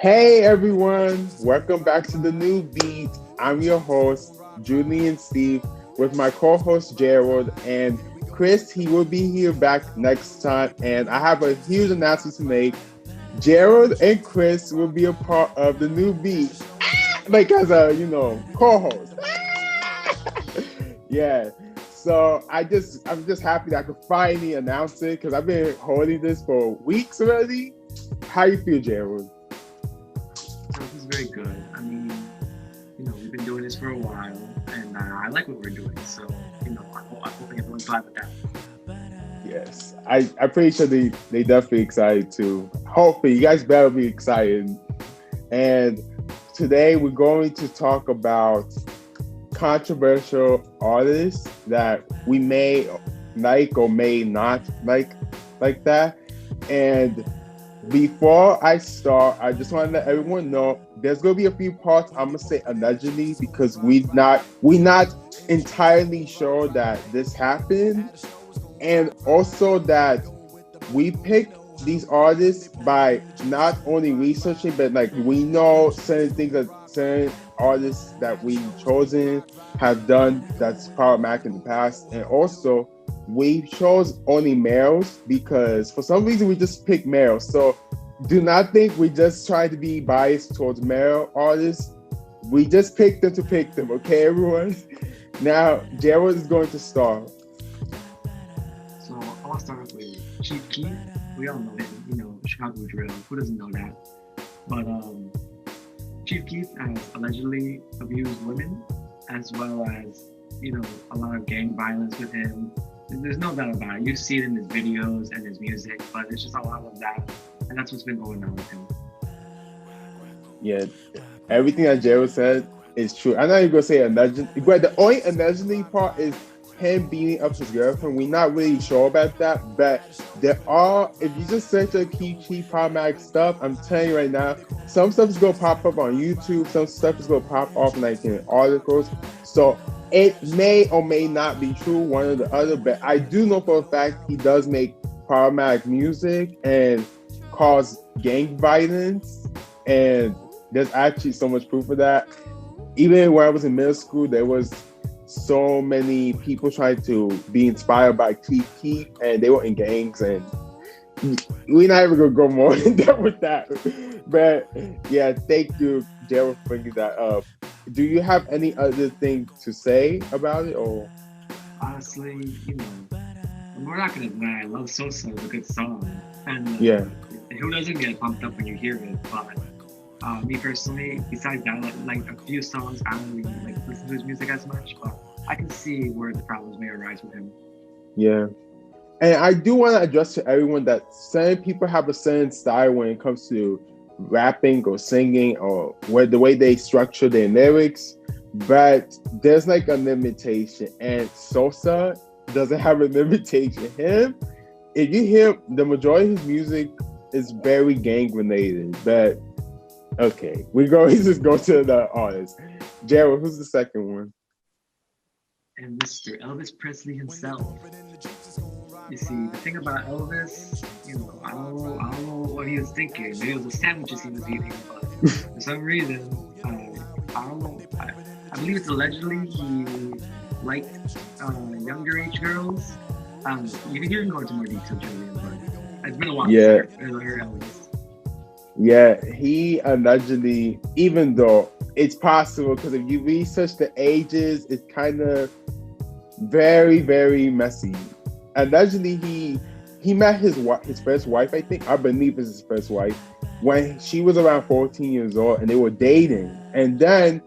Hey everyone, welcome back to the new beat. I'm your host, Julian and Steve, with my co-host Jared and Chris. He will be here back next time, and I have a huge announcement to make. Jared and Chris will be a part of the new beat, like as a co-host. Yeah. So I'm just happy that I could finally announce it because I've been holding this for weeks already. How you feel, Jared? This is very good. I mean, we've been doing this for a while, and I like what we're doing. So, I'm hoping everyone's glad with that. Yes, I'm pretty sure they definitely excited too. Hopefully, you guys better be excited. And today we're going to talk about controversial artists that we may like or may not like that. And before I start, I just want to let everyone know there's gonna be a few parts I'm gonna say allegedly because we not entirely sure that this happened, and also that we picked these artists by not only researching but like we know certain things that certain artists that we chosen have done that's problematic in the past, and also we chose only males because for some reason we just picked males. So do not think we just try to be biased towards male artists. We just picked them to pick them, okay, everyone? Now, Jared is going to start. So, I want to start off with Chief Keef. We all know him, Chicago drill. Who doesn't know that? But Chief Keef has allegedly abused women, as well as, a lot of gang violence with him. There's no doubt about it. You see it in his videos and his music, but it's just a lot of that. And that's what's been going on with him. Yeah, everything that Jared said is true. I know you're going to say allegedly, but the only allegedly part is him beating up his girlfriend. We're not really sure about that, but there are, if you just search a key problematic stuff, I'm telling you right now, some stuff is going to pop up on YouTube, some stuff is going to pop off like in articles. So it may or may not be true, one or the other, but I do know for a fact he does make problematic music and cause gang violence, and there's actually so much proof of that. Even when I was in middle school, there was so many people trying to be inspired by Chief Keef, and they were in gangs, and we're not even gonna go more in depth with that. But yeah, thank you, Jared, for bringing that up. Do you have any other thing to say about it, or? Honestly, we're not going to deny I love Sosa is a good song. And Yeah. Who doesn't get pumped up when you hear it? But me personally, besides that, like a few songs, I don't really like listen to his music as much, but I can see where the problems may arise with him. Yeah. And I do want to address to everyone that certain people have a certain style when it comes to rapping or singing or the way they structure their lyrics, but there's like a limitation, and Sosa doesn't have a limitation. If you hear the majority of his music is very gang related, but okay, we just go to the artist. Jared, who's the second one? And Mr. Elvis Presley himself. You see, the thing about Elvis, I don't know what he was thinking. Maybe it was the sandwiches he was eating, but for some reason, I don't know. I believe it's allegedly he liked younger age girls. You can go into more detail, Julian, but it's been a while. Yeah. Elvis. Yeah, he allegedly, even though it's possible, because if you research the ages, it's kind of very, very messy. Allegedly, he met his first wife, I believe it's his first wife, when she was around 14 years old, and they were dating. And then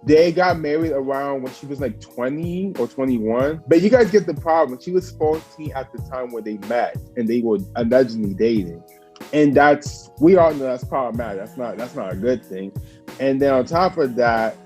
they got married around when she was like 20 or 21. But you guys get the problem. She was 14 at the time when they met, and they were allegedly dating. And we all know that's problematic. That's not a good thing. And then on top of that,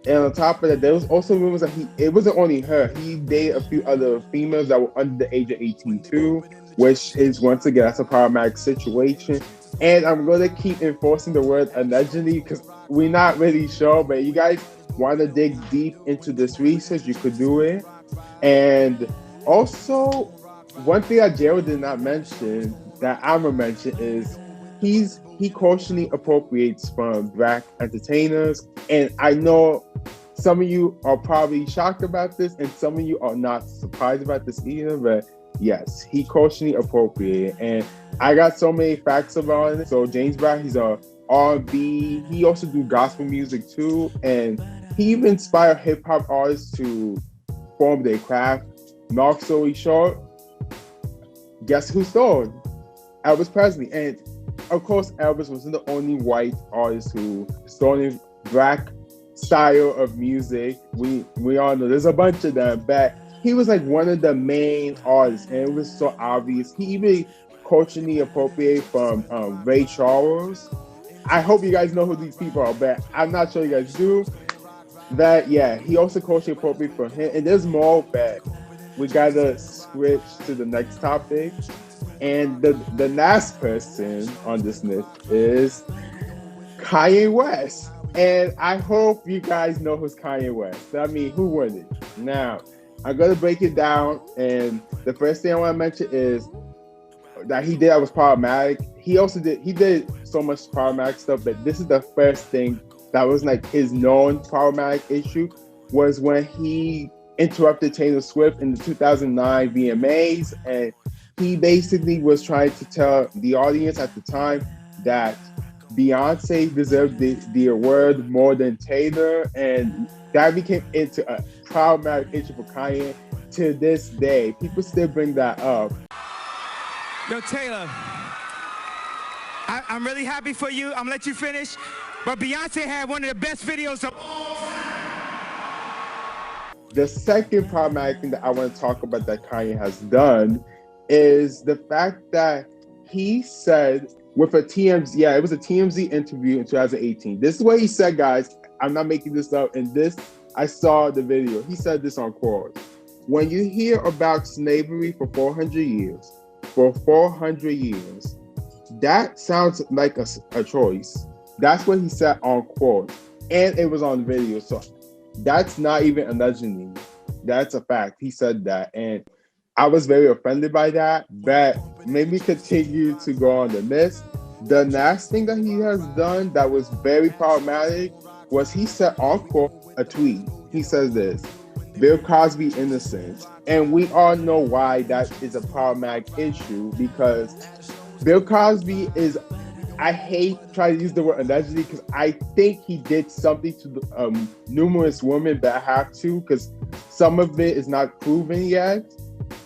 there was also rumors that it wasn't only her. He dated a few other females that were under the age of 18 too, which is, once again, that's a problematic situation. And I'm going to keep enforcing the word allegedly because we're not really sure, but you guys want to dig deep into this research, you could do it. And also, one thing that Jared did not mention that I'm going to mention is he culturally appropriates from black entertainers, and I know some of you are probably shocked about this, and some of you are not surprised about this either. But yes, he culturally appropriated, and I got so many facts about it. So James Brown, he's a R&B. He also do gospel music too, and he even inspired hip hop artists to form their craft. Long story short, guess who stole? Elvis Presley. And of course, Elvis wasn't the only white artist who stole black style of music. We all know there's a bunch of them, but he was like one of the main artists, and it was so obvious. He even culturally appropriated from Ray Charles. I hope you guys know who these people are, but I'm not sure you guys do. That yeah, he also culturally appropriated from him, and there's more, but we gotta switch to the next topic. And the last person on this list is Kanye West. And I hope you guys know who's Kanye West. I mean, who wouldn't? Now, I'm going to break it down. And the first thing I want to mention is that he did that was problematic. He did so much problematic stuff, but this is the first thing that was like his known problematic issue was when he interrupted Taylor Swift in the 2009 VMAs. And he basically was trying to tell the audience at the time that Beyonce deserved the award more than Taylor, and that became into a problematic issue for Kanye. To this day, people still bring that up. Yo, Taylor, I'm really happy for you. I'm gonna let you finish, but Beyonce had one of the best videos of all time. The second problematic thing that I want to talk about that Kanye has done is the fact that he said with a TMZ, yeah, it was a TMZ interview in 2018. This is what he said, guys. I'm not making this up. And this, I saw the video. He said this on quote. When you hear about slavery for 400 years, that sounds like a choice. That's what he said on quote. And it was on video. So that's not even allegedly. That's a fact. He said that. And I was very offended by that, but maybe continue to go on the list. The last thing that he has done that was very problematic was he said on quote a tweet. He says this, Bill Cosby innocent. And we all know why that is a problematic issue, because Bill Cosby is, I hate trying to use the word allegedly because I think he did something to numerous women, but I have to because some of it is not proven yet.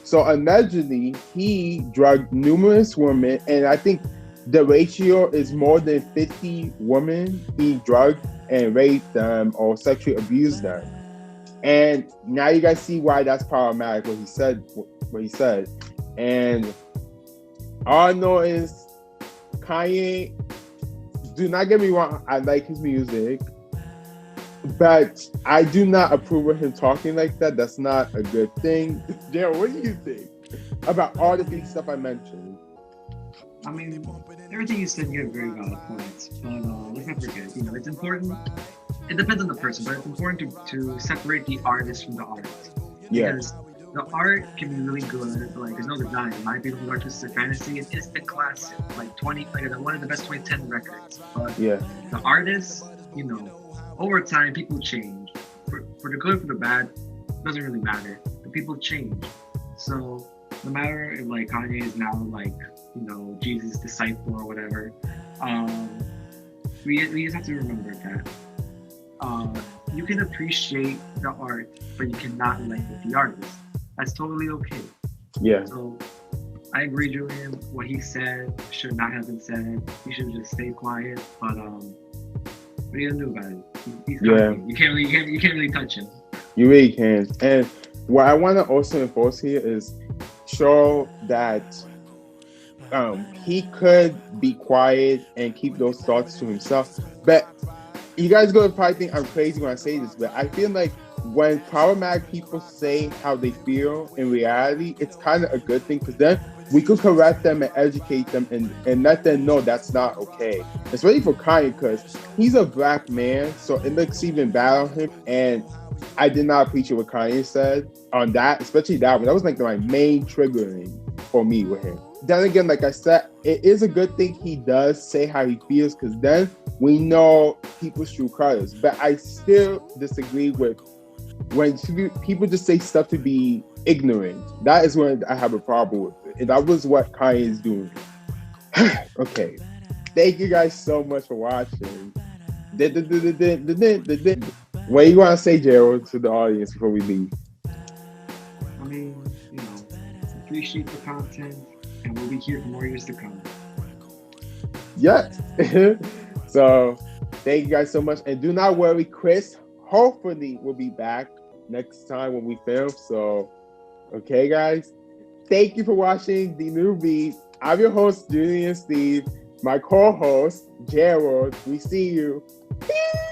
So allegedly, he drugged numerous women, and I think the ratio is more than 50 women he drugged and raped them or sexually abused them. And now you guys see why that's problematic, what he said. And all I know is Kanye, do not get me wrong, I like his music, but I do not approve of him talking like that. That's not a good thing. Jared, what do you think about all the big stuff I mentioned? I mean, everything you said, you have very valid points. But let's not forget, it's important. It depends on the person, but it's important to separate the artist from the artist. Yeah. Because the art can be really good. Like, there's no denying. My Beautiful Artistic Fantasy is instant classic. Like one of the best 2010 records. But yeah, the artist, over time, people change. For the good, for the bad, doesn't really matter. The people change. So no matter if like Kanye is now like, Jesus' disciple or whatever, we just have to remember that you can appreciate the art, but you cannot like the artist. That's totally okay. Yeah. So I agree, Julian. What he said should not have been said. He should just stay quiet. But what are you gonna do about it? He's Kanye. You can't really touch him. You really can. And what I want to also enforce here is show that he could be quiet and keep those thoughts to himself. But you guys going to probably think I'm crazy when I say this, but I feel like when problematic people say how they feel in reality, it's kind of a good thing, because then we could correct them and educate them and let them know that's not okay. Especially for Kanye, because he's a black man, so it looks even bad on him. And I did not appreciate what Kanye said on that, especially that one. That was like my main triggering for me with him. then again, like I said, it is a good thing he does say how he feels, because then we know people's true colors. But I still disagree with when people just say stuff to be ignorant. That is when I have a problem with it. And that was what Kanye is doing. Okay. Thank you guys so much for watching. What do you want to say, Gerald, to the audience before we leave? I mean, appreciate the content, and we'll be here for more years to come. Yes. So, thank you guys so much. And do not worry, Chris hopefully will be back next time when we film. So, okay, guys. Thank you for watching the new beat. I'm your host, Julian and Steve. My co-host, Gerald. We see you. Peace.